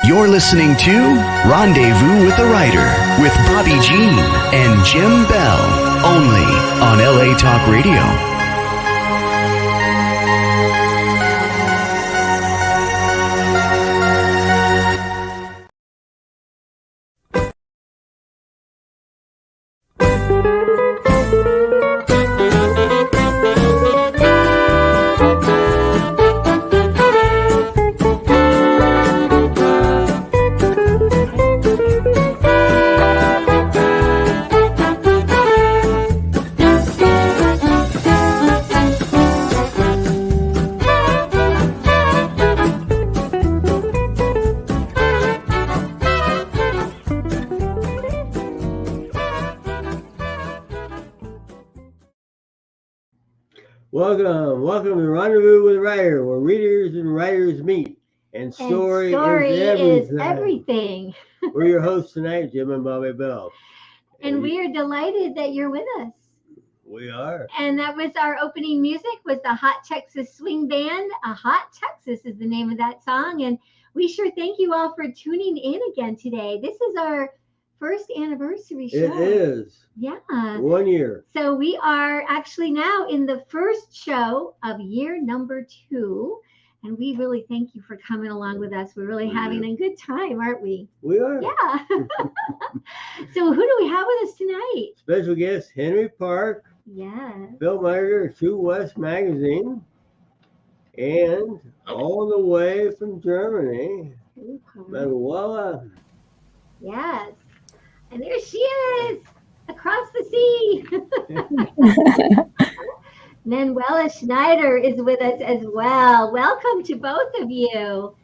You're listening to Rendezvous with the Writer with Bobbi Jean and Jim Bell, only on LA Talk Radio. Welcome to Rendezvous with the Writer, where readers and writers meet, and story is everything. We're your hosts tonight, Jim and Bobbi Bell. And we are delighted that you're with us. We are. And that was our opening music, was the Hot Texas Swing Band. Hot Texas is the name of that song. And we sure thank you all for tuning in again today. This is our first anniversary show. It is. Yeah. 1 year. So we are actually now in the first show of year number 2. And we really thank you for coming along with us. We're really having a good time, aren't we? We are. Yeah. So who do we have with us tonight? Special guest Henry Park. Yeah. Film editor of True West magazine. And all the way from Germany, Manuela. Yes. And there she is, across the sea. Manuela Schneider is with us as well. Welcome to both of you.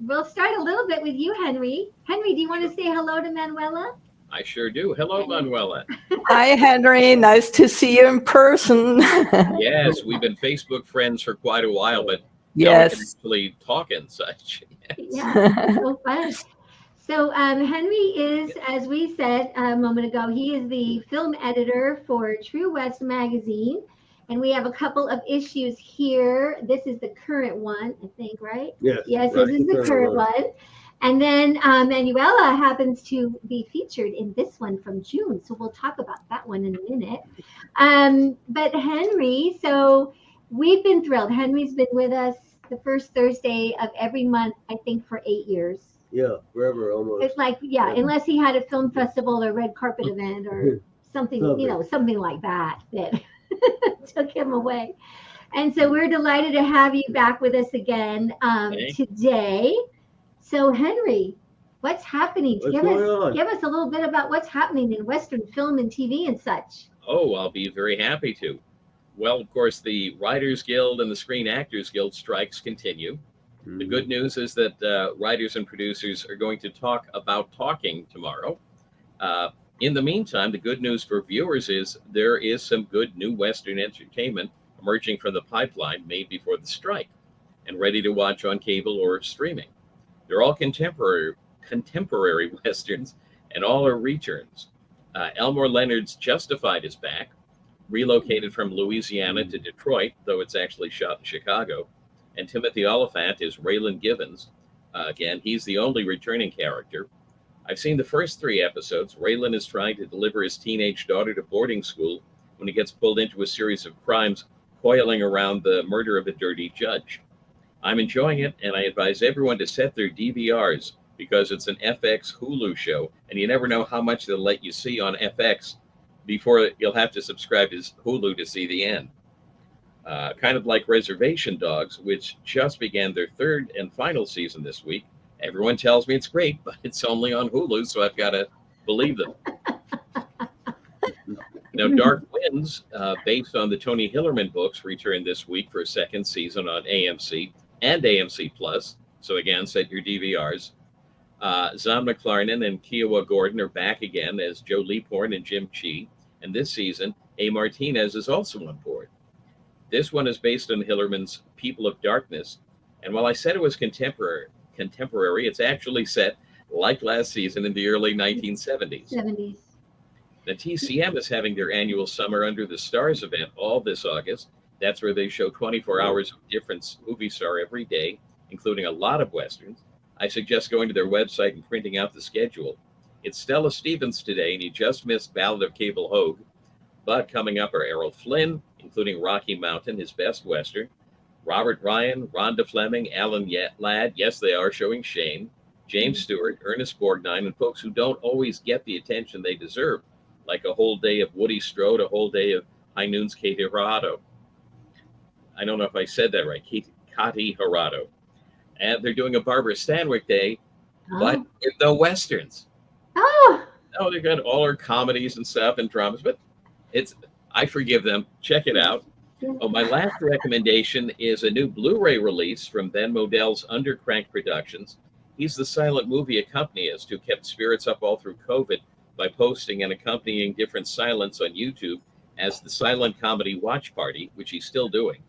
We'll start a little bit with you, Henry. Henry, do you want to say hello to Manuela? I sure do. Hello, Manuela. Hi, Henry. Nice to see you in person. Yes, we've been Facebook friends for quite a while, but yes, now we can actually talk and such. Yes. Yeah, so fun. So Henry is, as we said a moment ago, he is the film editor for True West magazine. And we have a couple of issues here. This is the current one, I think, right? Yes. Yes, right, this is the current one. And then Manuela happens to be featured in this one from June. So we'll talk about that one in a minute. But Henry, so we've been thrilled. Henry's been with us the first Thursday of every month, I think, for 8 years. Yeah, forever almost. It's like, unless he had a film festival or red carpet event or something, something like that took him away. And so we're delighted to have you back with us again today. So Henry, what's happening? Give us a little bit about what's happening in Western film and TV and such. Oh, I'll be very happy to. Well, of course, the Writers Guild and the Screen Actors Guild strikes continue. The good news is that writers and producers are going to talk about talking tomorrow. In the meantime, the good news for viewers is there is some good new Western entertainment emerging from the pipeline made before the strike and ready to watch on cable or streaming. They're all contemporary Westerns, and all are returns. Elmore Leonard's Justified is back, relocated from Louisiana to Detroit, though it's actually shot in Chicago. And Timothy Oliphant is Raylan Givens. Again, he's the only returning character. I've seen the first 3 episodes. Raylan is trying to deliver his teenage daughter to boarding school when he gets pulled into a series of crimes coiling around the murder of a dirty judge. I'm enjoying it, and I advise everyone to set their DVRs because it's an FX Hulu show, and you never know how much they'll let you see on FX before you'll have to subscribe to Hulu to see the end. Kind of like Reservation Dogs, which just began their 3rd and final season this week. Everyone tells me it's great, but it's only on Hulu, so I've got to believe them. Now, Dark Winds, based on the Tony Hillerman books, returned this week for a 2nd season on AMC and AMC Plus. So again, set your DVRs. Zahn McClarnon and Kiowa Gordon are back again as Joe Leaphorn and Jim Chi. And this season, A. Martinez is also on board. This one is based on Hillerman's People of Darkness. And while I said it was contemporary, it's actually set, like last season, in the early 1970s. The TCM is having their annual Summer Under the Stars event all this August. That's where they show 24 hours of different movie star every day, including a lot of Westerns. I suggest going to their website and printing out the schedule. It's Stella Stevens today, and you just missed Ballad of Cable Hogue. But coming up are Errol Flynn, including Rocky Mountain, his best Western, Robert Ryan, Rhonda Fleming, Alan Ladd, yes, they are showing Shane, James Stewart, Ernest Borgnine, and folks who don't always get the attention they deserve, like A Whole Day of Woody Strode, A Whole Day of High Noon's Katie Hirado. I don't know if I said that right, Katie Hirado. And they're doing a Barbara Stanwyck Day, but in the Westerns. Oh, They've got all our comedies and stuff and dramas, but I forgive them. Check it out. My last recommendation is a new Blu-ray release from Ben Modell's Undercrank Productions. He's the silent movie accompanist who kept spirits up all through COVID by posting and accompanying different silents on YouTube as the Silent Comedy Watch Party, which he's still doing.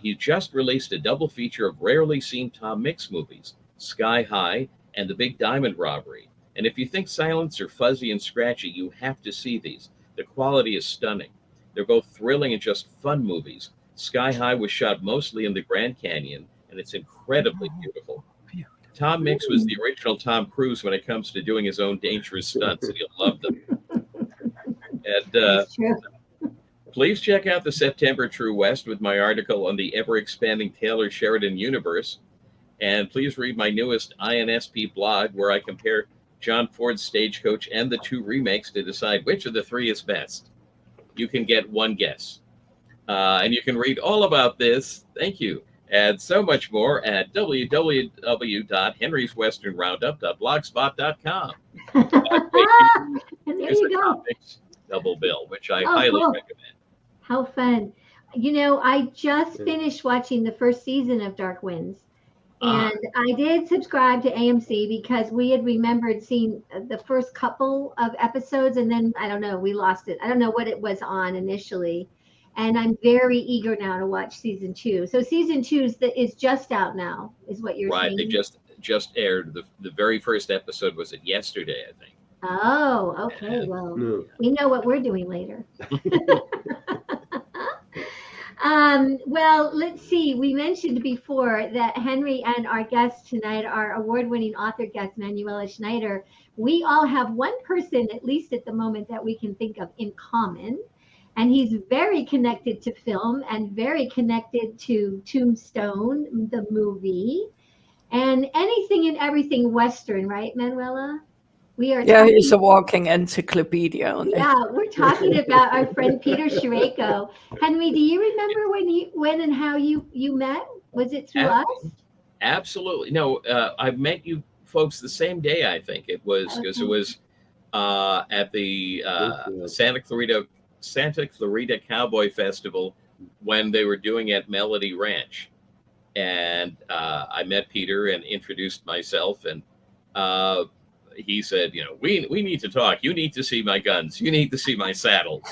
He just released a double feature of rarely seen Tom Mix movies, Sky High and The Big Diamond Robbery. And if you think silents are fuzzy and scratchy, you have to see these. The quality is stunning. They're both thrilling and just fun movies. Sky High was shot mostly in the Grand Canyon, and it's incredibly beautiful. Tom Mix was the original Tom Cruise when it comes to doing his own dangerous stunts, and you'll love them. And please check out the September True West with my article on the ever-expanding Taylor Sheridan universe. And please read my newest INSP blog, where I compare John Ford's Stagecoach and the two remakes to decide which of the three is best. You can get one guess. And you can read all about this, thank you, and so much more at www.henryswesternroundup.blogspot.com. and there you go. Comics double bill, which I highly recommend. How fun. I just finished watching the first season of Dark Winds. And I did subscribe to AMC because we had remembered seeing the first couple of episodes, and then, I don't know, we lost it. I don't know what it was on initially. And I'm very eager now to watch season 2. So season 2 is just out now, is what you're saying? Right, they just aired. The very first episode was yesterday, I think. Oh, okay. Well, we know what we're doing later. Well, let's see. We mentioned before that Henry and our guest tonight, our award-winning author guest, Manuela Schneider, we all have one person, at least at the moment, that we can think of in common. And he's very connected to film and very connected to Tombstone, the movie, and anything and everything Western, right, Manuela? He's a walking encyclopedia on it. Yeah, we're talking about our friend Peter Shireko. Henry, do you remember when and how you met? Was it through us? Absolutely. No, I met you folks the same day, I think. It was because it was at the Santa Clarita Cowboy Festival when they were doing at Melody Ranch. And I met Peter and introduced myself, and he said, we need to talk. You need to see my guns. You need to see my saddles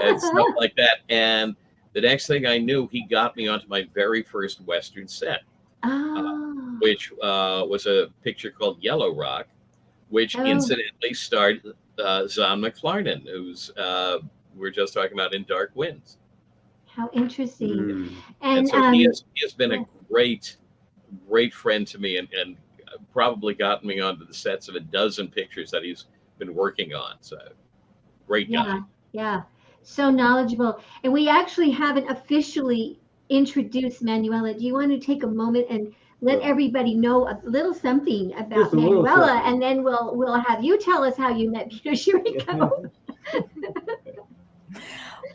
and stuff like that. And the next thing I knew, he got me onto my very first Western set, which was a picture called Yellow Rock, which incidentally starred Zahn McFlarnon, who's we're just talking about in Dark Winds. How interesting. And so he has been a great friend to me, and probably gotten me onto the sets of a dozen pictures that he's been working on. So great guy. Yeah. So knowledgeable. And we actually haven't officially introduced Manuela. Do you want to take a moment and let everybody know a little something about Manuela, and then we'll have you tell us how you met Peter Shireko.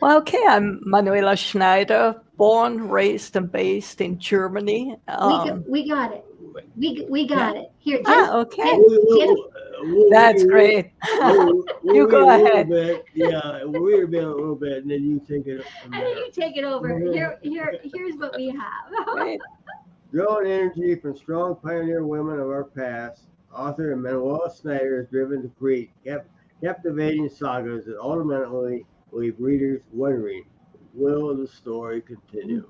Well, okay, I'm Manuela Schneider, born, raised, and based in Germany. We got it. We got it. Here, okay. That's great. You go ahead. We're a little bit, and then you take it. And then you take it over. Here's what we have. Right. Drawing energy from strong pioneer women of our past, author Manuela Schneider is driven to create captivating sagas that ultimately leave readers wondering, will the story continue?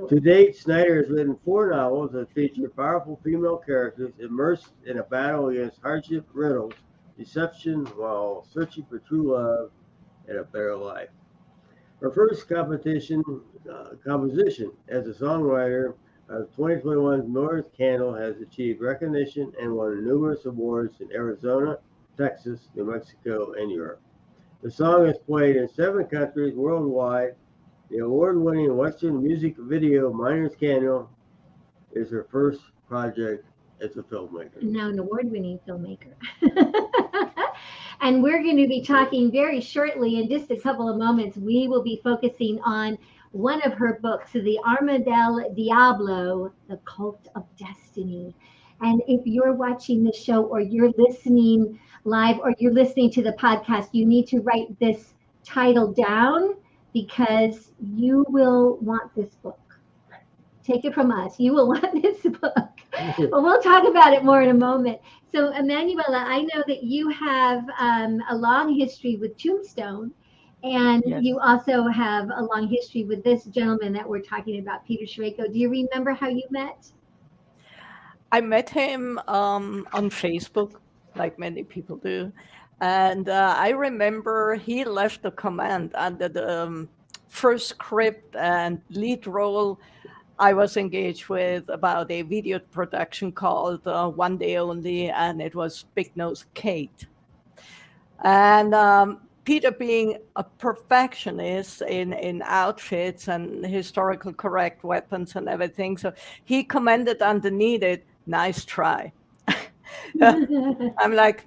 To date, Schneider has written 4 novels that feature powerful female characters immersed in a battle against hardship, riddles, deception, while searching for true love and a better life. Her first composition as a songwriter 2021's Norris Candle has achieved recognition and won numerous awards in Arizona, Texas, New Mexico, and Europe. The song is played in 7 countries worldwide. The award-winning Western music video Miner's Candle is her first project as a filmmaker. Now an award-winning filmmaker. And we're going to be talking very shortly, in just a couple of moments, we will be focusing on one of her books, The Arma del Diablo, The Cult of Destiny. And if you're watching the show or you're listening live or you're listening to the podcast, you need to write this title down because you will want this book. Take it from us. You will want this book. But we'll talk about it more in a moment. So, Emanuela, I know that you have a long history with Tombstone, and Yes. you also have a long history with this gentleman that we're talking about, Peter Sherayko. Do you remember how you met? I met him on Facebook, like many people do. And I remember he left a comment under the first script and lead role I was engaged with about a video production called One Day Only, and it was Big Nose Kate. And Peter, being a perfectionist in outfits and historical correct weapons and everything, so he commented underneath it, "Nice try." I'm like,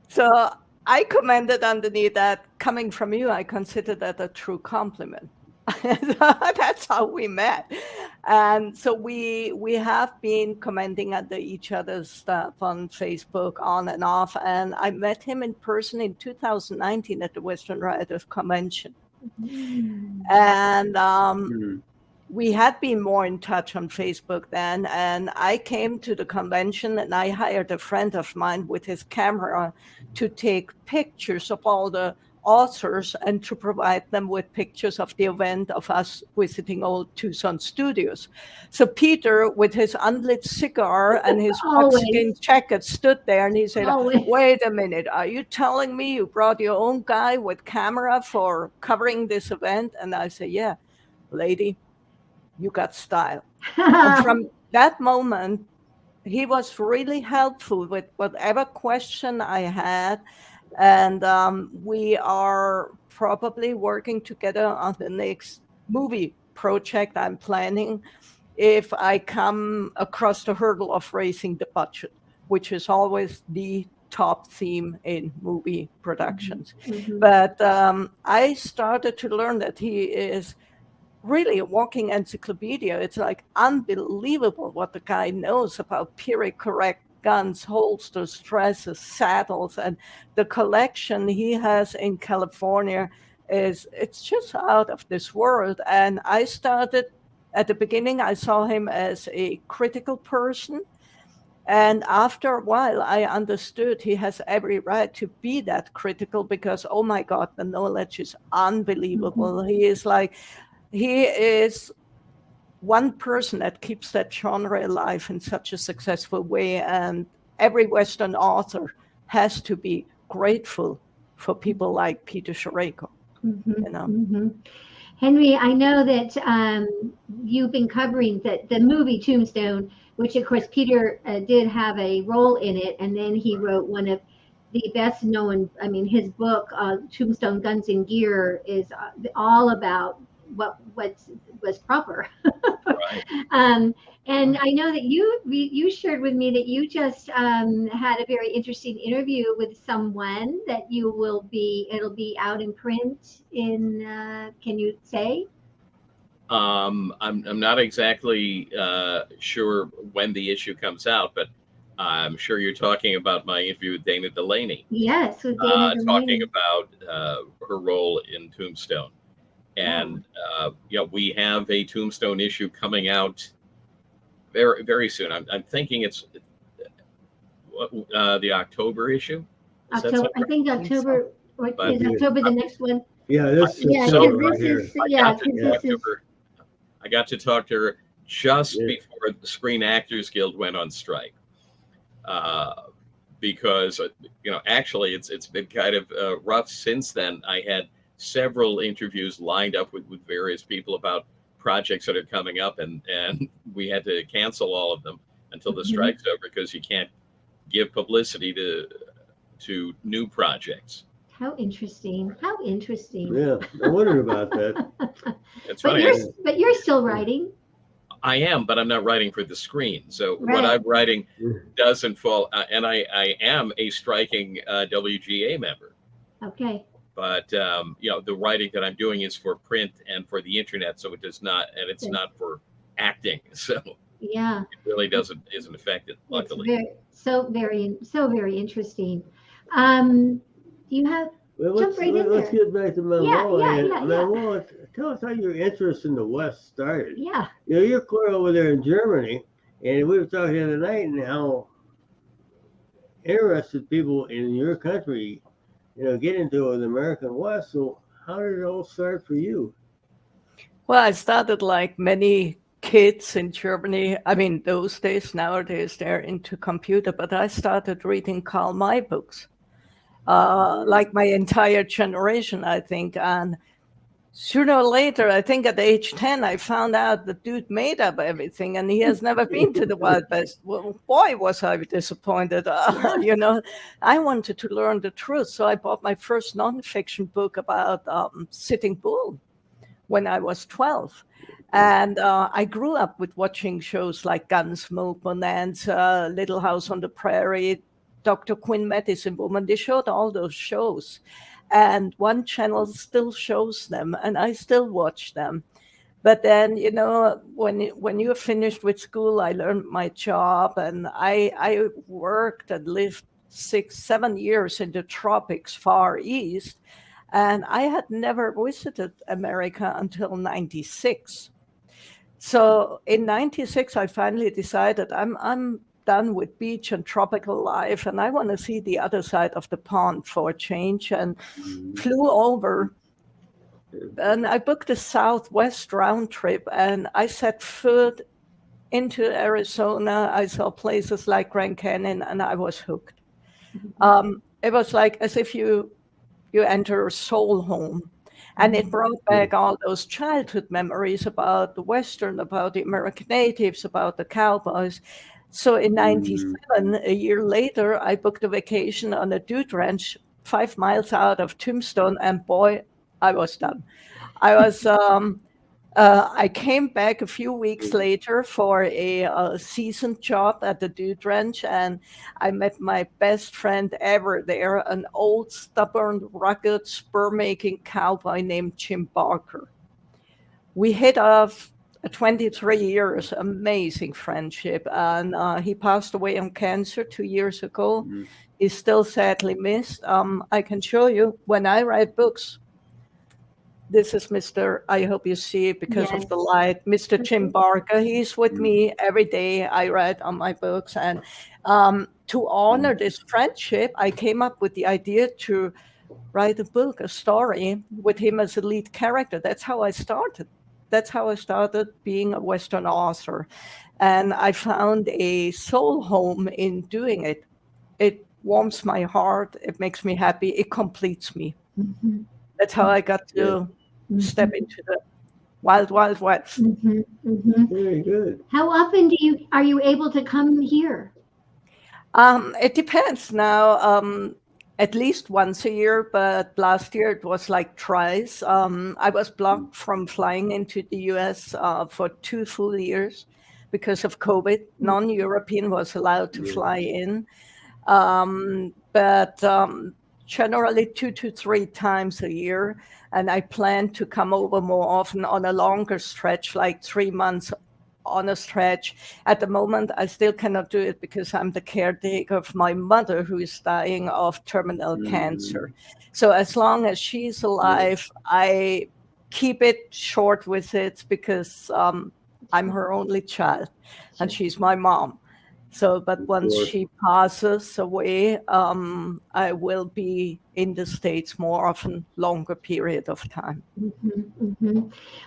So I commented underneath that, coming from you, I consider that a true compliment. That's how we met. And so we have been commenting under each other's stuff on Facebook on and off. And I met him in person in 2019 at the Western Writers Convention. And we had been more in touch on Facebook then. And I came to the convention and I hired a friend of mine with his camera to take pictures of all the authors and to provide them with pictures of the event of us visiting old Tucson studios. So Peter, with his unlit cigar and his buckskin jacket, stood there and he said, "Wait a minute, are you telling me you brought your own guy with camera for covering this event?" And I said, "Yeah, lady, you got style." And from that moment, he was really helpful with whatever question I had. And we are probably working together on the next movie project I'm planning if I come across the hurdle of raising the budget, which is always the top theme in movie productions. But I started to learn that he is really a walking encyclopedia. It's like unbelievable what the guy knows about period correct guns, holsters, dresses, saddles, and the collection he has in California it's just out of this world. And I started at the beginning, I saw him as a critical person. And after a while, I understood he has every right to be that critical because, oh my God, the knowledge is unbelievable. He is one person that keeps that genre alive in such a successful way. And every Western author has to be grateful for people like Peter Sherayko. Henry, I know that you've been covering the movie Tombstone, which of course Peter did have a role in it. And then he wrote one of the best known, his book, Tombstone Guns and Gear, is all about what was proper. Right. And I know that you shared with me that you just had a very interesting interview with someone that it'll be out in print in can you say? I'm not exactly sure when the issue comes out, but I'm sure you're talking about my interview with Dana Delaney. Yes, with Dana Delaney. Talking about her role in Tombstone. And we have a Tombstone issue coming out very, very soon. I'm thinking it's the October issue. October, I think October. Is October the next one? Yeah, this is October. I got to talk to her just before the Screen Actors Guild went on strike, because actually it's been kind of rough since then. I had several interviews lined up with various people about projects that are coming up, and we had to cancel all of them until the strike's over, because you can't give publicity to new projects. How interesting. How interesting. Yeah, I wondered about that. It's But funny. you're still writing. I am, but I'm not writing for the screen. So Right. what I'm writing doesn't fall. And I am a striking WGA member. Okay. But the writing that I'm doing is for print and for the internet, so it does not, and it's not for acting. So yeah, it really isn't affected. Luckily, so very interesting. Do you have? Well, Jump right in let's there. get back to Manuel. Yeah. Manuel, tell us how your interest in the West started. Yeah. You're clear over there in Germany, and we were talking the other night, and how interested people in your country, get into the American West. So how did it all start for you? Well, I started like many kids in Germany. I mean, those days, nowadays, they're into computer, but I started reading Karl May books. Like my entire generation, I think. And sooner or later, I think at age 10, I found out the dude made up everything, and he has never been to the Wild West. Well, boy, was I disappointed. I wanted to learn the truth. So I bought my first nonfiction book about Sitting Bull when I was 12. And I grew up with watching shows like Gunsmoke, Bonanza, Little House on the Prairie, Dr. Quinn, Medicine Woman. They showed all those shows, and one channel still shows them, and I still watch them. But then, when you're finished with school, I learned my job, and I worked and lived 6-7 years in the tropics, Far East, and I had never visited America until 96. So in 96, I finally decided I'm done with beach and tropical life, and I want to see the other side of the pond for a change, and flew over. And I booked a Southwest round trip, and I set foot into Arizona. I saw places like Grand Canyon, and I was hooked. It was like as if you enter a soul home. And it brought back all those childhood memories about the Western, about the American natives, about the cowboys. So in 97, a year later, I booked a vacation on a dude ranch 5 miles out of Tombstone, and boy, I was done. I came back a few weeks later for a seasoned job at the dude ranch, and I met my best friend ever there, an old, stubborn, rugged, spur-making cowboy named Jim Barker. We hit off 23 years, amazing friendship, and he passed away on cancer 2 years ago. He's still sadly missed. I can show you when I write books. This is Mr. I hope you see it because of the light, Mr. Jim Barker. He's with me every day. I write on my books, and to honor this friendship, I came up with the idea to write a book, a story with him as a lead character. That's how I started. That's how I started being a Western author. And I found a soul home in doing it. It warms my heart. It makes me happy. It completes me. That's how I got to step into the wild, wild west. Very good. How often are you able to come here? It depends now. At least once a year, but last year it was like twice. I was blocked from flying into the US for 2 full years because of COVID. Non-European was allowed to fly in. But generally 2 to 3 times a year. And I plan to come over more often on a longer stretch, like 3 months on a stretch. At the moment, I still cannot do it because I'm the caretaker of my mother, who is dying of terminal cancer. So as long as she's alive, I keep it short visits because I'm her only child and she's my mom. So, but once she passes away, I will be in the States more often, longer period of time.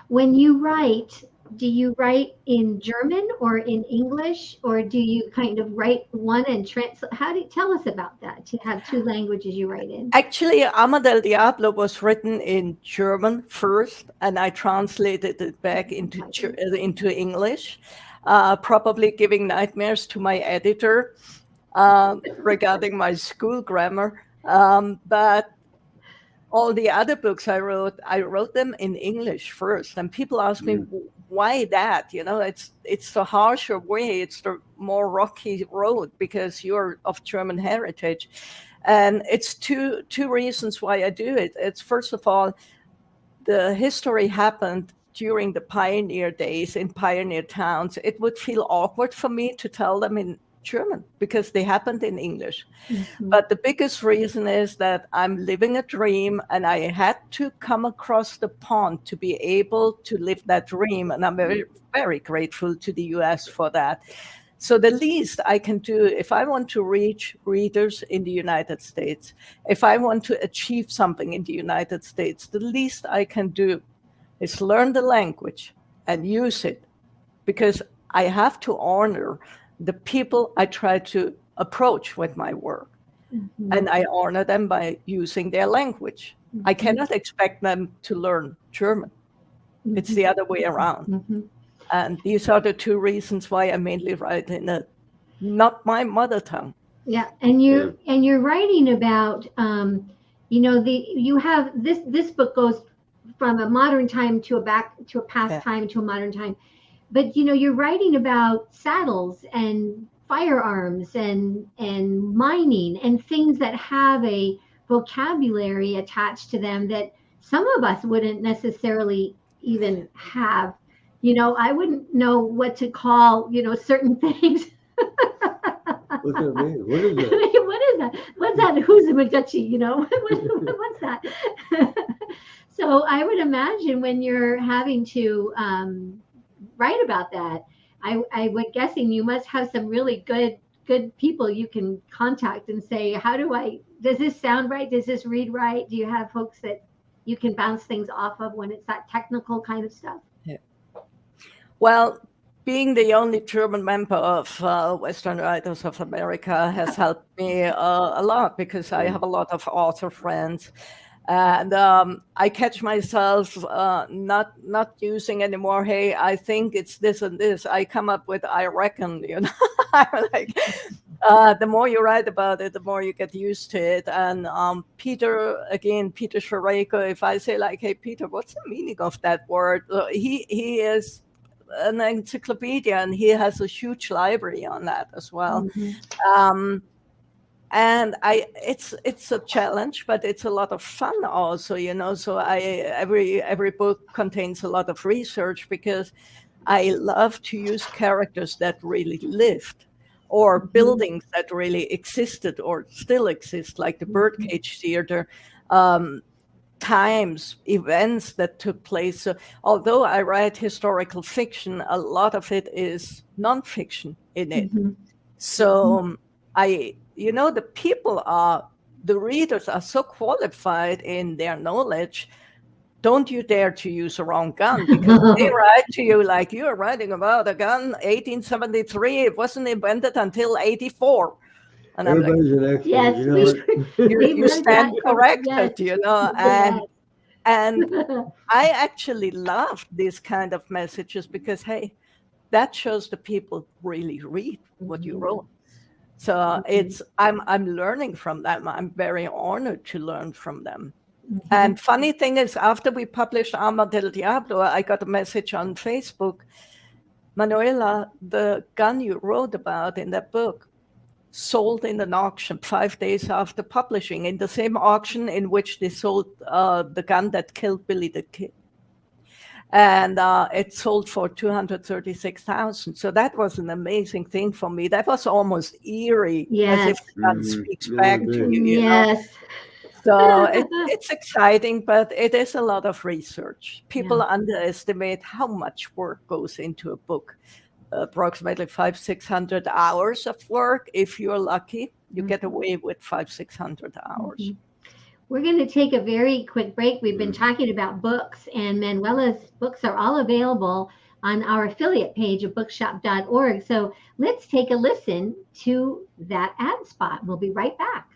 When you write, do you write in German or in English, or do you kind of write one and translate? How do you tell us about that? To have two languages you write in. Actually, Ama del Diablo was written in German first, and I translated it back into English, probably giving nightmares to my editor regarding my school grammar. But all the other books I wrote them in English first, and people ask me why that. It's the harsher way, it's the more rocky road because you're of German heritage, and it's two reasons why I do it. It's first of all, the history happened during the pioneer days in pioneer towns. It would feel awkward for me to tell them in German because they happened in English. Mm-hmm. But the biggest reason is that I'm living a dream, and I had to come across the pond to be able to live that dream. And I'm very, very grateful to the US for that. So the least I can do, if I want to reach readers in the United States, if I want to achieve something in the United States, the least I can do is learn the language and use it, because I have to honor the people I try to approach with my work. Mm-hmm. And I honor them by using their language. Mm-hmm. I cannot expect them to learn German. Mm-hmm. It's the other way around. Mm-hmm. And these are the two reasons why I mainly write in not my mother tongue. Yeah, and you're writing about, you have this book goes from a modern time to a past time to a modern time. But you're writing about saddles and firearms and mining and things that have a vocabulary attached to them that some of us wouldn't necessarily even have. I wouldn't know what to call certain things. What's that mean? What is that? What is that? What's that? Who's a McDutchie? What's that? So I would imagine when you're having to write about that, I would guessing you must have some really good people you can contact and say, does this sound right? Does this read right? Do you have folks that you can bounce things off of when it's that technical kind of stuff? Yeah. Well, being the only German member of Western Writers of America has helped me a lot, because I have a lot of author friends. And I catch myself not using anymore, hey, I think it's this and this. I come up with, I reckon, I'm like, the more you write about it, the more you get used to it. And Peter Shareko, if I say like, hey, Peter, what's the meaning of that word? He is an encyclopedia, and he has a huge library on that as well. Mm-hmm. And it's a challenge, but it's a lot of fun also, So every book contains a lot of research, because I love to use characters that really lived, or buildings that really existed or still exist, like the Birdcage Theater, times, events that took place. So although I write historical fiction, a lot of it is nonfiction in it. Mm-hmm. So the readers are so qualified in their knowledge. Don't you dare to use the wrong gun, because they write to you like you're writing about a gun 1873. It wasn't invented until 84. And everybody's an expert. Yes, you stand corrected, and I actually love these kind of messages, because hey, that shows the people really read what you wrote. So I'm learning from them. I'm very honored to learn from them. Mm-hmm. And funny thing is, after we published Arma del Diablo, I got a message on Facebook, Manuela, the gun you wrote about in that book sold in an auction 5 days after publishing, in the same auction in which they sold the gun that killed Billy the Kid. And it sold for $236,000. So that was an amazing thing for me. That was almost eerie, as if the gun speaks back to you. Yes. So it's exciting, but it is a lot of research. People underestimate how much work goes into a book. Approximately 500-600 hours of work. If you're lucky, you get away with 500-600 hours. Mm-hmm. We're going to take a very quick break. We've been talking about books, and Manuela's books are all available on our affiliate page of bookshop.org. So let's take a listen to that ad spot. We'll be right back.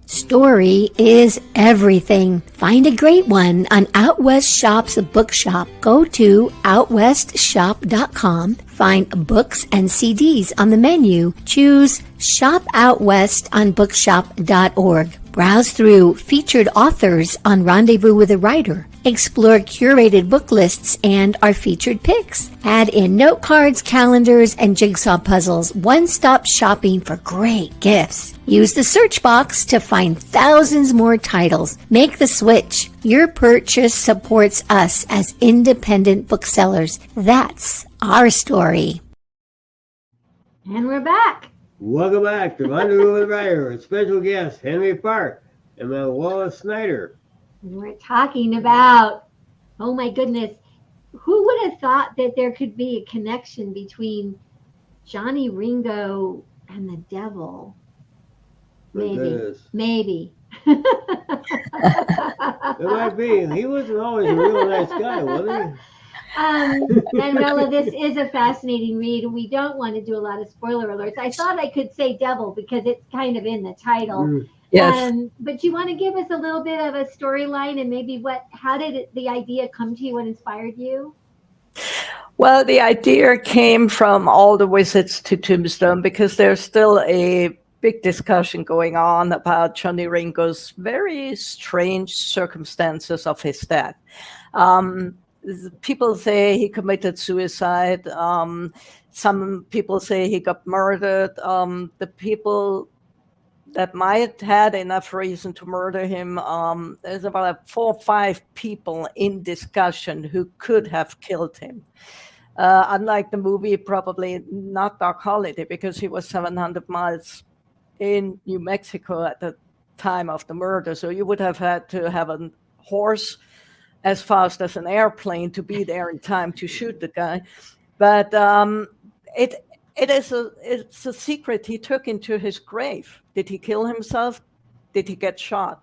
Story is everything. Find a great one on Out West Shop's bookshop. Go to outwestshop.com. Find books and CDs on the menu. Choose Shop Out West on bookshop.org. Browse through featured authors on Rendezvous with a Writer. Explore curated book lists and our featured picks. Add in note cards, calendars, and jigsaw puzzles. One-stop shopping for great gifts. Use the search box to find thousands more titles. Make the switch. Your purchase supports us as independent booksellers. That's our story. And we're back. Welcome back to Rendezvous with a Writer with special guest Henry Park and Manuela Snyder. We're talking about, oh my goodness, who would have thought that there could be a connection between Johnny Ringo and the devil? Maybe. It might be. He wasn't always a real nice guy, was he? Manuela, this is a fascinating read. We don't want to do a lot of spoiler alerts. I thought I could say devil because it's kind of in the title. Yes. But you want to give us a little bit of a storyline and maybe how did the idea come to you? What inspired you? Well, the idea came from all the visits to Tombstone because there's still a big discussion going on about Johnny Ringo's very strange circumstances of his death. People say he committed suicide. Some people say he got murdered. The people that might had enough reason to murder him, there's about 4 or 5 people in discussion who could have killed him. Unlike the movie, probably not Doc Holliday, because he was 700 miles in New Mexico at the time of the murder. So you would have had to have a horse as fast as an airplane to be there in time to shoot the guy. But it's a secret he took into his grave. Did he kill himself? Did he get shot?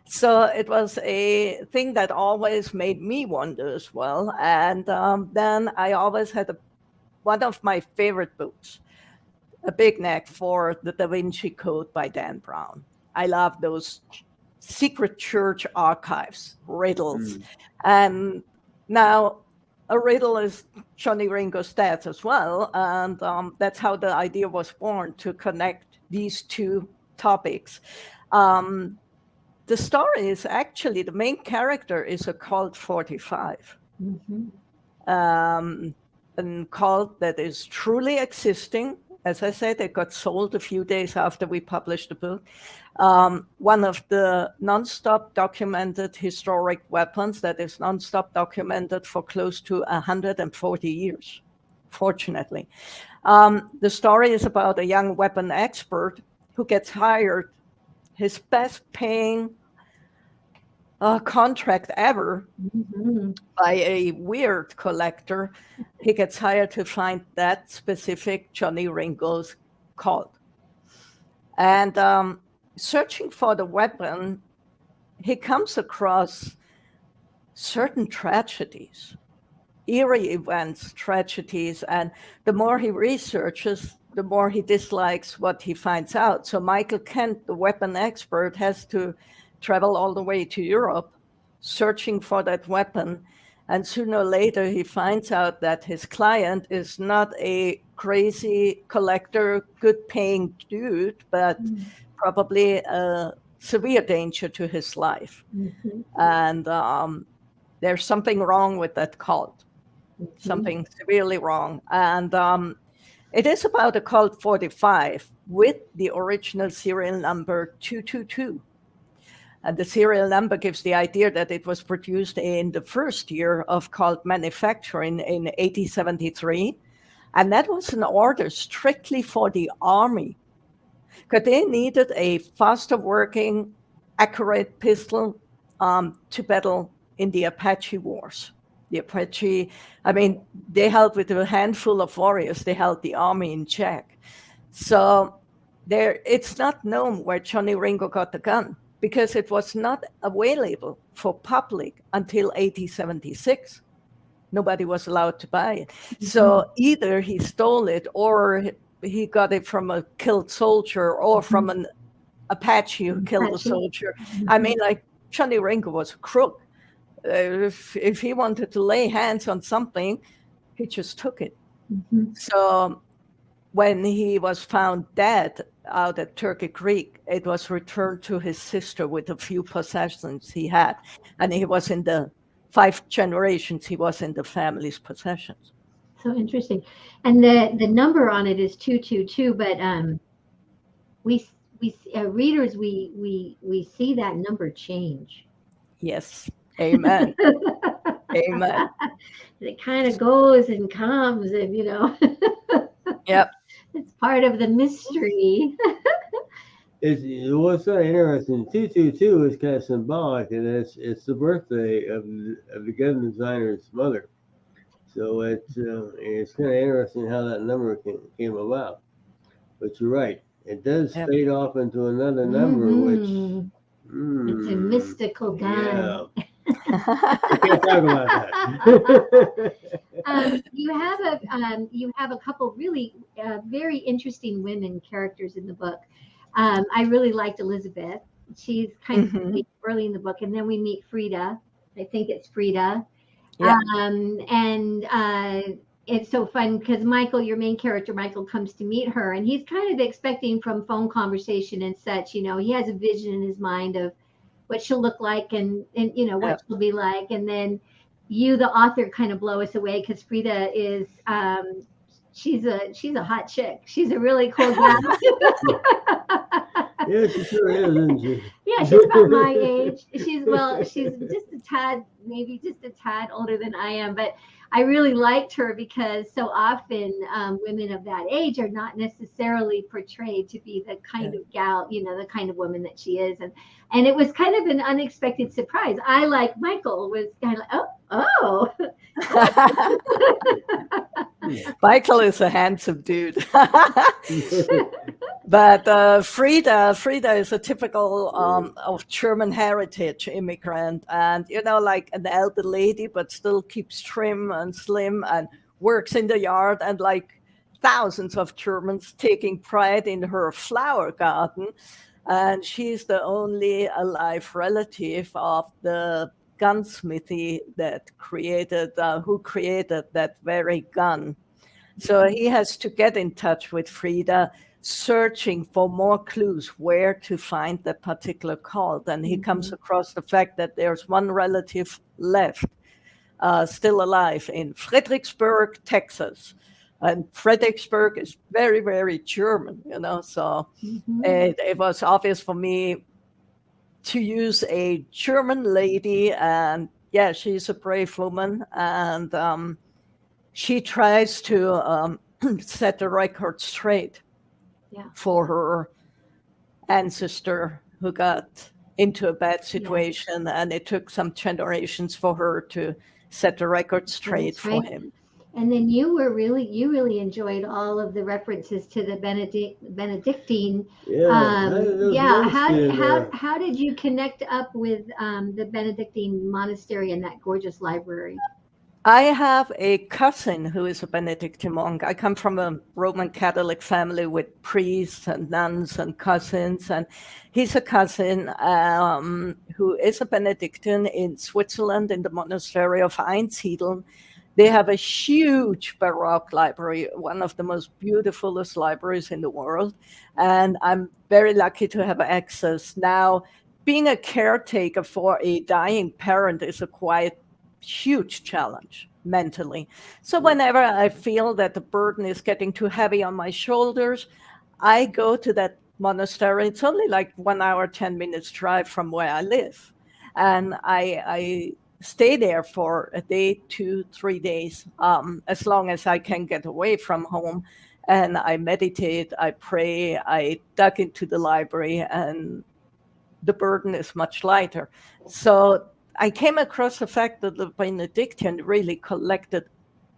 So it was a thing that always made me wonder as well. And then I always had one of my favorite books, a big neck for the Da Vinci Code by Dan Brown. I love those secret church archives, riddles. And now a riddle is Johnny Ringo's death as well. And that's how the idea was born, to connect these two topics. The story is actually, the main character is a Colt 45. A cult that is truly existing. As I said, it got sold a few days after we published the book. One of the non-stop documented historic weapons that is non-stop documented for close to 140 years, fortunately. The story is about a young weapon expert who gets hired, his best paying contract ever, by a weird collector. He gets hired to find that specific Johnny Ringo's Colt. And searching for the weapon, he comes across certain tragedies, eerie events, tragedies, and the more he researches, the more he dislikes what he finds out. So Michael Kent, the weapon expert, has to travel all the way to Europe searching for that weapon. And sooner or later, he finds out that his client is not a crazy collector, good paying dude, but probably a severe danger to his life. And there's something wrong with that cult, something severely wrong. And it is about a Colt 45 with the original serial number 222. And the serial number gives the idea that it was produced in the first year of Colt manufacturing in 1873. And that was an order strictly for the Army, because they needed a faster working, accurate pistol to battle in the Apache wars. The Apache, I mean, they held with a handful of warriors, they held the army in check. So it's not known where Johnny Ringo got the gun, because it was not available for public until 1876. Nobody was allowed to buy it. So either he stole it, or he got it from a killed soldier, or from an Apache who killed a soldier. I mean, like, Johnny Ringo was a crook. If he wanted to lay hands on something, he just took it. So when he was found dead out at Turkey Creek, it was returned to his sister with a few possessions he had. And he was in the 5 generations, he was in the family's possessions. So interesting. And the number on it is 222, but we readers, we see that number change. Yes. Amen. Amen. It kind of goes and comes, and Yep. It's part of the mystery. What's so interesting, 222 is kind of symbolic, and it's the birthday of the gun designer's mother. So it's kind of interesting how that number came about. But you're right, it does fade off into another number, which it's a mystical gun. Yeah. I can't talk about that. You have a couple really very interesting women characters in the book. I really liked Elizabeth. She's kind of early in the book, and then we meet Frida. I think it's Frida. Yeah. And it's so fun because Michael, your main character, Michael, comes to meet her, and he's kind of expecting from phone conversation and such. He has a vision in his mind of what she'll look like and what she'll be like, and then you, the author, kind of blow us away because Frida is she's a hot chick. She's a really cool gal. Yeah, she sure is, isn't she? Yeah, she's about my age. She's just a tad, maybe just a tad older than I am, but I really liked her because so often women of that age are not necessarily portrayed to be the kind of gal, the kind of woman that she is, and it was kind of an unexpected surprise. I, like Michael, was kind of like, oh. Michael is a handsome dude. But Frida is a typical of German heritage immigrant, and like an elder lady, but still keeps trim and slim and works in the yard, and like thousands of Germans taking pride in her flower garden. And she's the only alive relative of the gunsmithy who created that very gun. So he has to get in touch with Frida, searching for more clues where to find that particular cult. And he comes across the fact that there's one relative left, still alive, in Fredericksburg, Texas. And Fredericksburg is very, very German, so it was obvious for me to use a German lady. And yeah, she's a brave woman, and she tries to set the record straight for her ancestor who got into a bad situation, and it took some generations for her to set the record straight for him. And then you really enjoyed all of the references to the Benedictine. How did you connect up with the Benedictine monastery and that gorgeous library? I have a cousin who is a Benedictine monk. I come from a Roman Catholic family with priests and nuns and cousins, and he's a cousin who is a Benedictine in Switzerland in the monastery of Einsiedeln. They have a huge Baroque library, one of the most beautifulest libraries in the world, and I'm very lucky to have access. Now, being a caretaker for a dying parent is a quite huge challenge mentally. So whenever I feel that the burden is getting too heavy on my shoulders, I go to that monastery. It's only like 1 hour, 10 minutes drive from where I live. And I stay there for a day, 2, 3 days, as long as I can get away from home. And I meditate, I pray, I dug into the library, and the burden is much lighter. So I came across the fact that the Benedictine really collected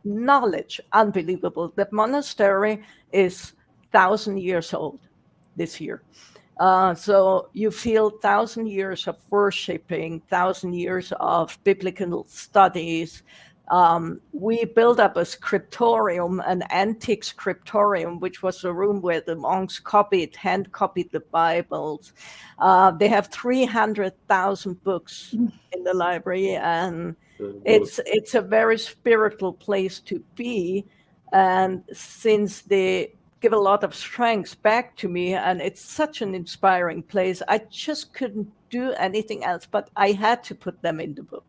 knowledge, unbelievable. The monastery is 1,000 years old this year. So you feel 1,000 years of worshiping, 1,000 years of biblical studies, We built up a scriptorium, an antique scriptorium, which was the room where the monks hand copied the Bibles. They have 300,000 books in the library, and it's a very spiritual place to be. And since they give a lot of strength back to me, and it's such an inspiring place, I just couldn't do anything else, but I had to put them in the book.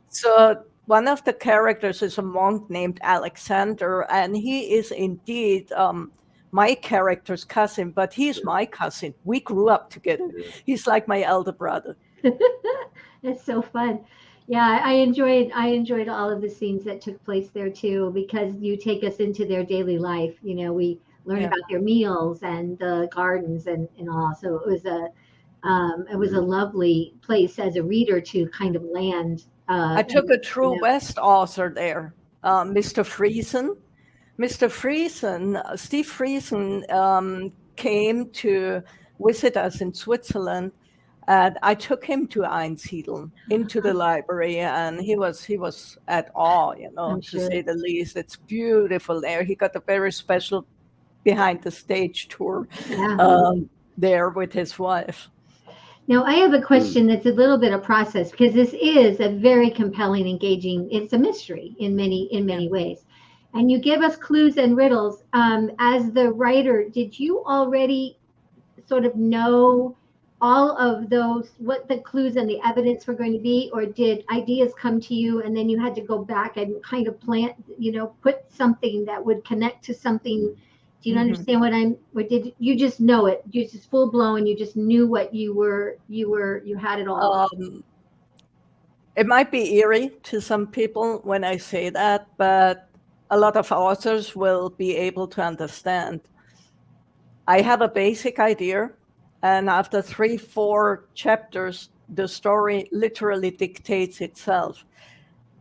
So one of the characters is a monk named Alexander, and he is indeed my character's cousin, but he's my cousin. We grew up together. He's like my elder brother. That's so fun. Yeah, I enjoyed all of the scenes that took place there too, because you take us into their daily life. You know, we learn about their meals and the gardens and all. So it was a lovely place as a reader to kind of land. I took a True West author there, Mr. Friesen. Mr. Friesen, Steve Friesen, came to visit us in Switzerland, and I took him to Einsiedeln, into the library, and he was at awe, to say the least. It's beautiful there. He got a very special behind the stage tour there with his wife. Now, I have a question that's a little bit of process, because this is a very compelling, engaging, it's a mystery in many ways. And you give us clues and riddles. As the writer, did you already sort of know all of those, what the clues and the evidence were going to be, or did ideas come to you and then you had to go back and kind of put something that would connect to something? Do you understand or did you just know it? You just full blown, you just knew what you had it all. It might be eerie to some people when I say that, but a lot of authors will be able to understand. I have a basic idea, and after 3-4 chapters, the story literally dictates itself.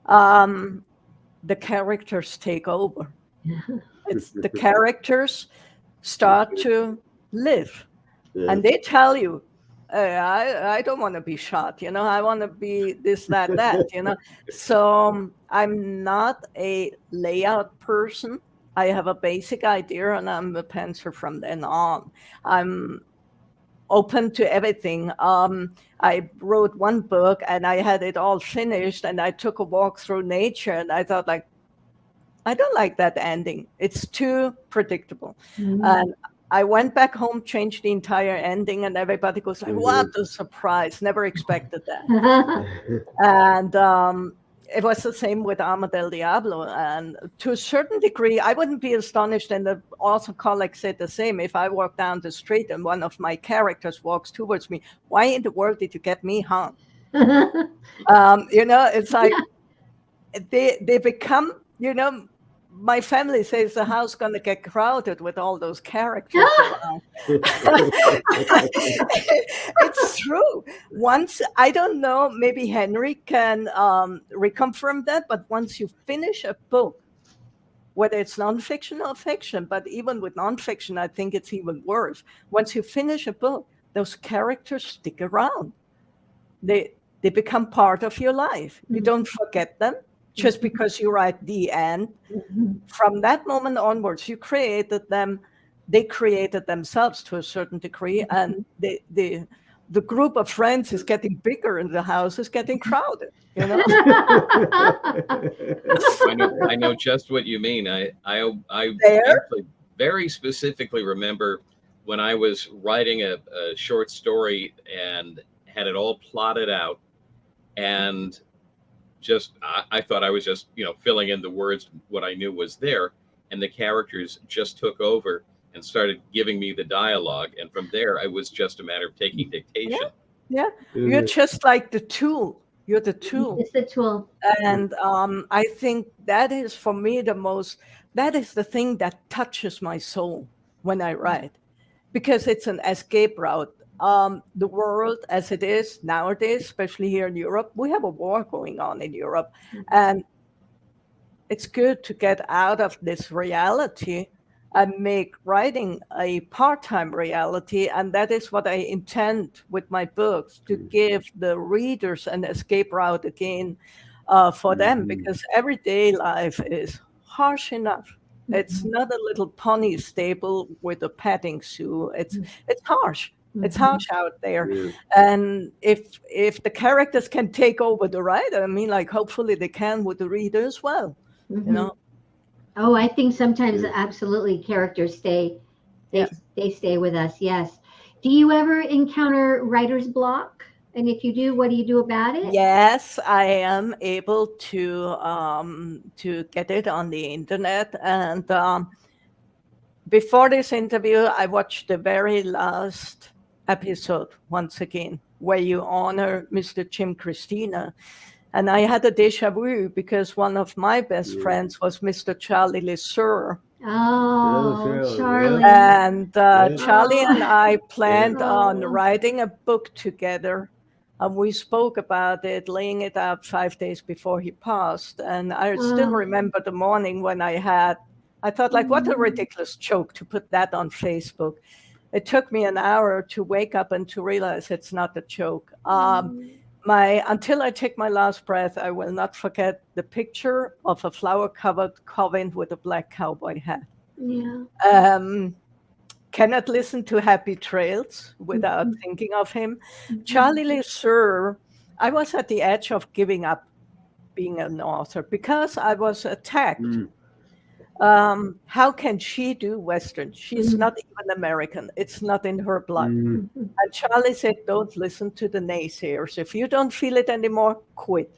The characters take over. It's the characters start to live, and they tell you, I don't want to be shot, I want to be this, that, So I'm not a layout person. I have a basic idea, and I'm a pantser from then on. I'm open to everything. I wrote one book, and I had it all finished, and I took a walk through nature, and I thought, I don't like that ending. It's too predictable. And I went back home, changed the entire ending, and everybody goes like, what a surprise. Never expected that. And it was the same with Arma del Diablo. And to a certain degree, I wouldn't be astonished, and the author colleague said the same. If I walk down the street and one of my characters walks towards me, why in the world did you get me hung? It's like they become, my family says the house going to get crowded with all those characters around. It's true. Once, I don't know, maybe Henry can reconfirm that, but once you finish a book, whether it's nonfiction or fiction, but even with nonfiction, I think it's even worse. Once you finish a book, those characters stick around. They become part of your life. You don't forget them. Just because you write the end. From that moment onwards, you created them. They created themselves to a certain degree, and the group of friends is getting bigger, and the house is getting crowded. I know just what you mean. I actually very specifically remember when I was writing a short story and had it all plotted out, and I thought I was just, filling in the words, what I knew was there. And the characters just took over and started giving me the dialogue. And from there, it was just a matter of taking dictation. Yeah. You're just like the tool. You're the tool. It's the tool. And I think that is, for me, that is the thing that touches my soul when I write, because it's an escape route. The world as it is nowadays, especially here in Europe, we have a war going on in Europe. And it's good to get out of this reality and make writing a part-time reality. And that is what I intend with my books, to give the readers an escape route again. for them, because everyday life is harsh enough. It's not a little pony stable with a petting zoo. It's harsh. It's harsh out there. Yeah. And if the characters can take over the writer, I mean, like, hopefully they can with the reader as well. You know. Oh, I think sometimes absolutely characters stay. Yeah. They stay with us. Yes. Do you ever encounter writer's block? And if you do, what do you do about it? Yes, I am able to get it on the internet. And before this interview, I watched the very last episode once again, where you honor Mr. Jim Christina. And I had a déjà vu because one of my best friends was Mr. Charlie LeSueur. Oh, Charlie. And Charlie and I planned on writing a book together. And we spoke about it, laying it out 5 days before he passed. And I still remember the morning when I thought, like, what a ridiculous joke to put that on Facebook. It took me an hour to wake up and to realize it's not a joke. Until I take my last breath, I will not forget the picture of a flower-covered coffin with a black cowboy hat. Yeah. Cannot listen to Happy Trails without thinking of him. Charlie LeSueur, I was at the edge of giving up being an author because I was attacked. How can she do Western? She's not even American. It's not in her blood. And Charlie said, don't listen to the naysayers. If you don't feel it anymore, quit.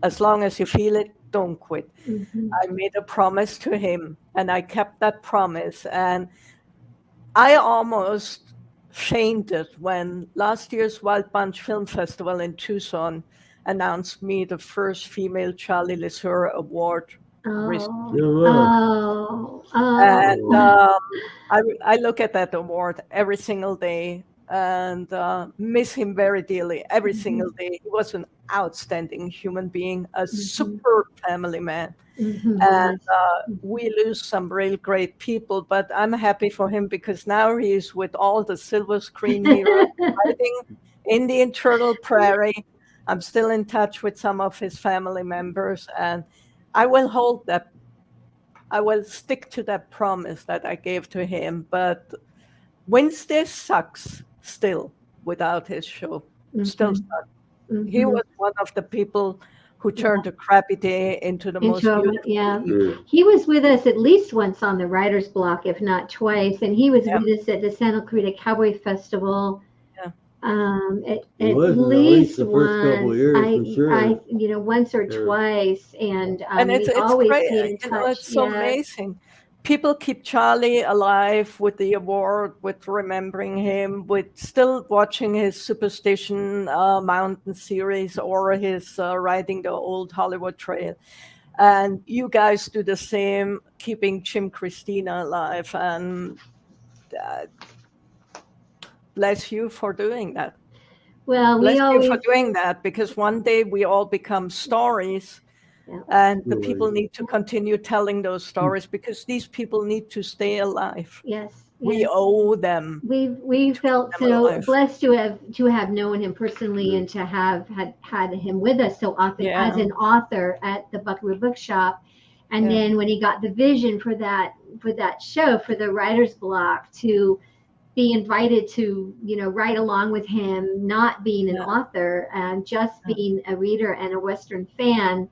As long as you feel it, don't quit. I made a promise to him, and I kept that promise. And I almost fainted when last year's Wild Bunch Film Festival in Tucson announced me the first female Charlie LeSueur Award. And I look at that award every single day and miss him very dearly every single day. He was an outstanding human being, a superb family man. And we lose some real great people, but I'm happy for him because now he's with all the silver screen heroes fighting in the Eternal Prairie. I'm still in touch with some of his family members, and I will hold that. I will stick to that promise that I gave to him. But Wednesday sucks still without his show. Still sucks. He was one of the people who turned a crappy day into the most beautiful. He was with us at least once on the writer's block, if not twice. And he was with us at the Santa Clarita Cowboy Festival. At least the first couple of years, for sure. Once or twice, and it's always great. stayed in touch. It's so amazing. People keep Charlie alive with the award, with remembering him, with still watching his Superstition Mountain series or his riding the old Hollywood Trail. And you guys do the same, keeping Jim Christina alive. And bless you for doing that. Well, bless you for doing that, because one day we all become stories. And the people need to continue telling those stories because these people need to stay alive. Yes. We owe them. We felt so blessed to have known him personally and to have had him with us so often as an author at the Buckaroo Bookshop. And then when he got the vision for that show, for the writer's block, to be invited to, write along with him, not being an author and just being a reader and a Western fan,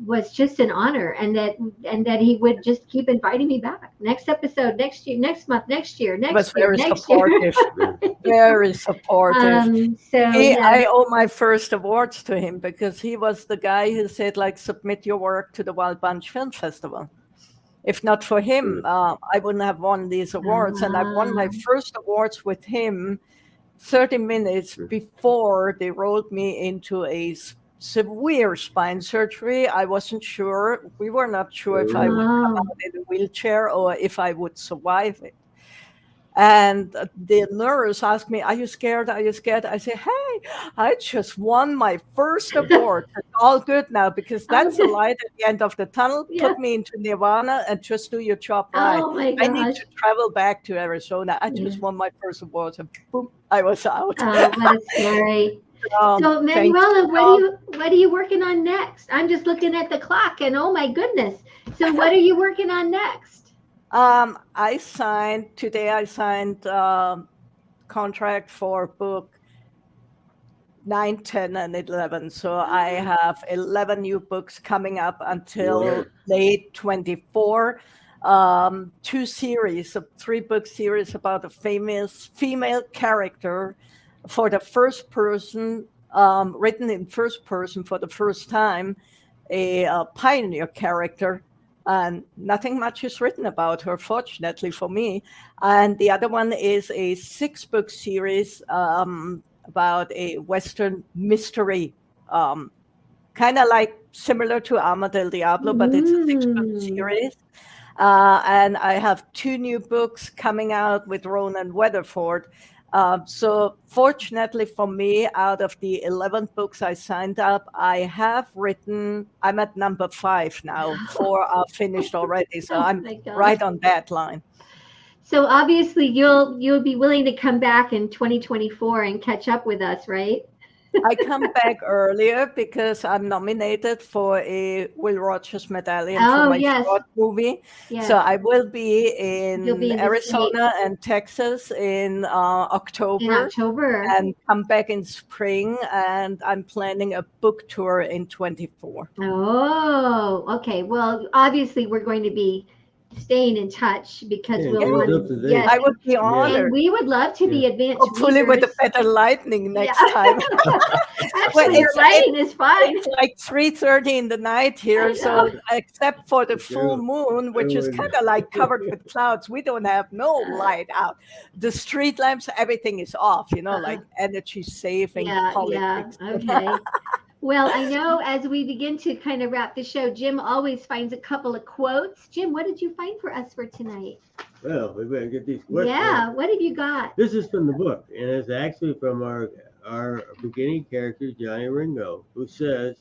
was just an honor, and that he would just keep inviting me back. Next episode, next year, next month, next year, next year, next supportive. Year. Very supportive. I owe my first awards to him because he was the guy who said, like, submit your work to the Wild Bunch Film Festival. If not for him, I wouldn't have won these awards. And I won my first awards with him 30 minutes before they rolled me into a severe spine surgery. I wasn't sure. We were not sure if I would come out in a wheelchair or if I would survive it. And the nurse asked me, are you scared? Are you scared? I said, hey, I just won my first award. It's all good now because that's the light at the end of the tunnel. Put me into Nirvana and just do your job right. Oh my gosh. I need to travel back to Arizona. I just won my first award and boom, I was out. Oh, what a story. So thanks. Manuela, what are you working on next? I'm just looking at the clock and oh my goodness. So what are you working on next? I signed contract for book 9, 10, and 11. So I have 11 new books coming up until late 24. 2 series, a 3-book series about a famous female character for the first person, written in first person for the first time, a pioneer character. And nothing much is written about her, fortunately for me. And the other one is a 6-book series about a Western mystery, kind of like similar to Alma del Diablo, but it's a 6-book series. And I have 2 new books coming out with Ronan Weatherford. So fortunately for me, out of the 11 books I signed up, I'm at number 5 now. 4 are finished already. So I'm right on that line. So obviously you'll be willing to come back in 2024 and catch up with us, right? I come back earlier because I'm nominated for a Will Rogers Medallion for my short movie. Yes. So I will be in Arizona and Texas in October. And come back in spring. And I'm planning a book tour in 24. Oh, okay. Well, obviously we're going to be staying in touch because I would be honored. And we would love to be advanced hopefully readers. With a better lightning next time. Actually, your lighting is fine. It's like 3:30 in the night here, so except for the full moon, which is kind of like covered with clouds, we don't have no light out. The street lamps, everything is off, like energy saving politics. Yeah, okay. Well, I know as we begin to kind of wrap the show, Jim always finds a couple of quotes. Jim, what did you find for us for tonight? Well, we better get these quotes. Yeah, what have you got? This is from the book, and it's actually from our beginning character, Johnny Ringo, who says,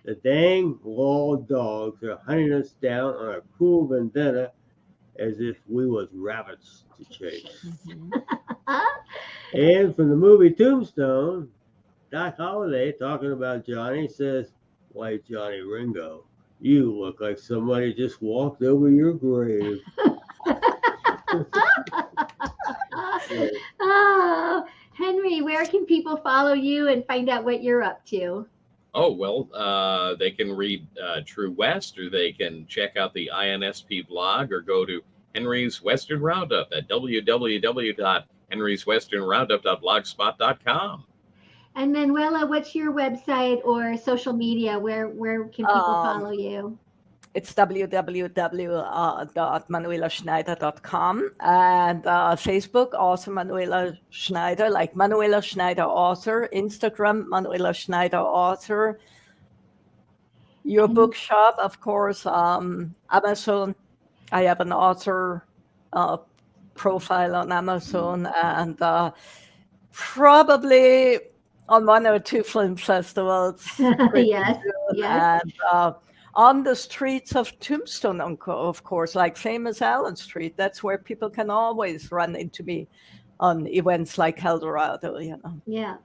"The dang wall dogs are hunting us down on a cruel vendetta as if we was rabbits to chase." And from the movie Tombstone, Doc Holliday, talking about Johnny, says, "Why, Johnny Ringo, you look like somebody just walked over your grave." Oh, Henry, where can people follow you and find out what you're up to? Oh, well, they can read True West, or they can check out the INSP blog, or go to Henry's Western Roundup at www.henryswesternroundup.blogspot.com. And Manuela, what's your website or social media? Where can people follow you? It's www.manuelaschneider.com, and Facebook, also Manuela Schneider, like Manuela Schneider author. Instagram, Manuela Schneider author. Your bookshop, of course, Amazon. I have an author profile on Amazon, and probably on 1 or 2 film festivals. Yes. And on the streets of Tombstone, of course, like famous Allen Street. That's where people can always run into me on events like Eldorado, Yeah.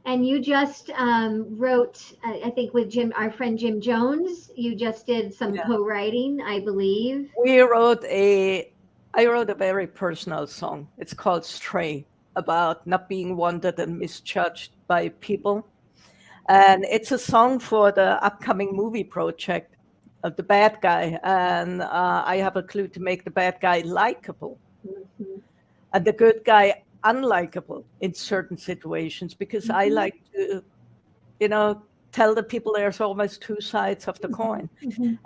And you just wrote, I think with our friend Jim Jones, you just did some co-writing, I believe. I wrote a very personal song. It's called Stray, about not being wanted and misjudged by people. And it's a song for the upcoming movie project of the bad guy. And I have a clue to make the bad guy likable and the good guy unlikable in certain situations, because I like to, tell the people there's always 2 sides of the coin.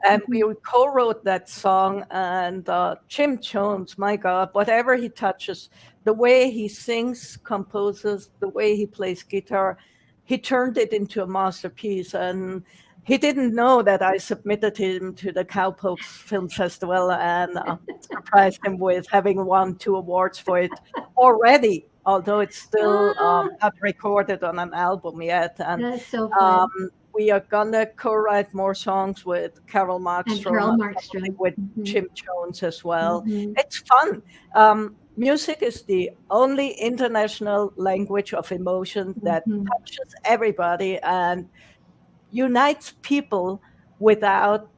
And we co-wrote that song, and Jim Jones, my God, whatever he touches, the way he sings, composes, the way he plays guitar, he turned it into a masterpiece. And he didn't know that I submitted him to the Cowpokes Film Festival and surprised him with having won 2 awards for it already, although it's still not recorded on an album yet. And that's so fun. we are gonna co-write more songs with Carol And Carol Markstrom, Markstrom. with Mhm. Jim Jones as well. Mhm. It's fun. Music is the only international language of emotion that Mhm. touches everybody and unites people without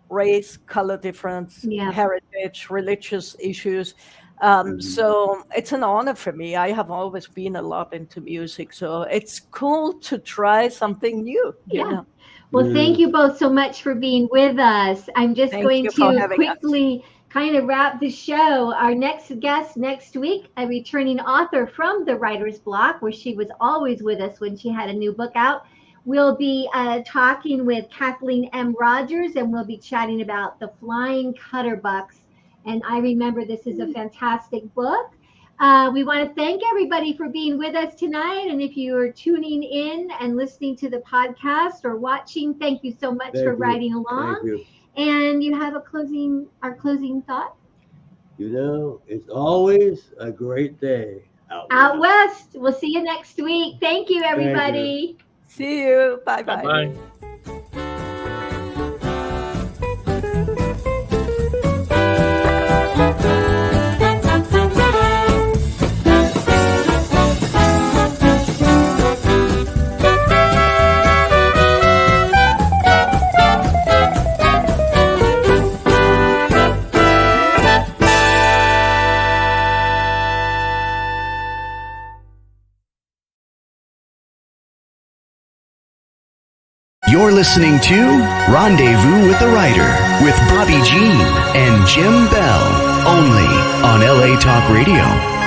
race, color difference, Yeah. heritage, religious issues. Mhm. So it's an honor for me. I have always been a lot into music, so it's cool to try something new, you Yeah. know. Well, thank you both so much for being with us. I'm just Thank going you for to having us. quickly kind of wrap the show. Our next guest next week, a returning author from the Writer's Block, where she was always with us when she had a new book out. We'll be talking with Kathleen M. Rogers, and we'll be chatting about The Flying Cutterbucks. And I remember this is a fantastic book. We want to thank everybody for being with us tonight. And if you are tuning in and listening to the podcast or watching, thank you so much for riding along. Thank you. And you have our closing thought? You know, it's always a great day Out west. We'll see you next week. Thank you, you. everybody. See you. Bye Bye bye. bye. You're listening to Rendezvous with the Writer with Bobbi Jean and Jim Bell, only on LA Talk Radio.